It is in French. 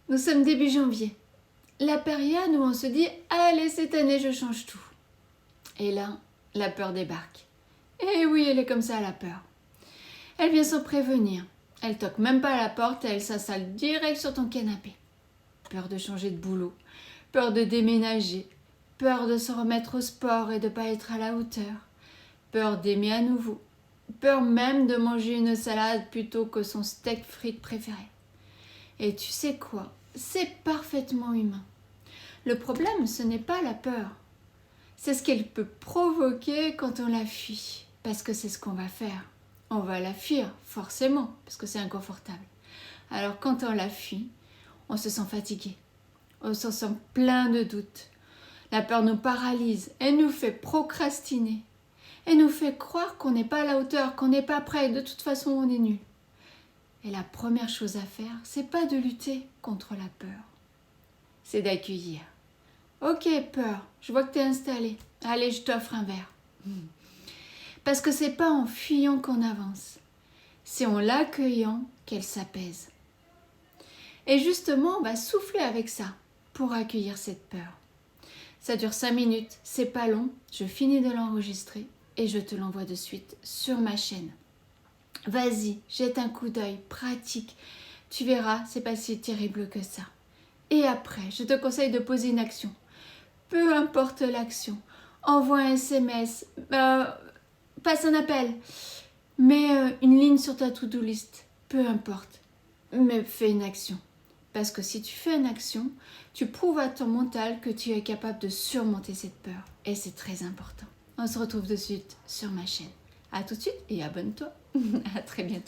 Nous sommes début janvier, la période où on se dit « Allez, cette année, je change tout ». Et là, la peur débarque. Et oui, elle est comme ça, la peur. Elle vient sans prévenir. Elle toque même pas à la porte et elle s'installe direct sur ton canapé. Peur de changer de boulot, peur de déménager, peur de se remettre au sport et de ne pas être à la hauteur, peur d'aimer à nouveau, peur même de manger une salade plutôt que son steak frites préféré. Et tu sais quoi? C'est parfaitement humain. Le problème, ce n'est pas la peur. C'est ce qu'elle peut provoquer quand on la fuit. Parce que c'est ce qu'on va faire. On va la fuir, forcément, parce que c'est inconfortable. Alors quand on la fuit, on se sent fatigué. On se sent plein de doutes. La peur nous paralyse. Elle nous fait procrastiner. Elle nous fait croire qu'on n'est pas à la hauteur, qu'on n'est pas prêt. De toute façon, on est nul. Et la première chose à faire, c'est pas de lutter contre la peur. C'est d'accueillir. Ok, peur, je vois que t'es installée. Allez, je t'offre un verre. Parce que c'est pas en fuyant qu'on avance. C'est en l'accueillant qu'elle s'apaise. Et justement, on va souffler avec ça pour accueillir cette peur. Ça dure 5 minutes, c'est pas long. Je finis de l'enregistrer et je te l'envoie de suite sur ma chaîne. Vas-y, jette un coup d'œil, pratique. Tu verras, c'est pas si terrible que ça. Et après, je te conseille de poser une action. Peu importe l'action. Envoie un SMS, passe un appel, mets une ligne sur ta to-do list. Peu importe. Mais fais une action. Parce que si tu fais une action, tu prouves à ton mental que tu es capable de surmonter cette peur. Et c'est très important. On se retrouve de suite sur ma chaîne. À tout de suite et abonne-toi. À très bientôt.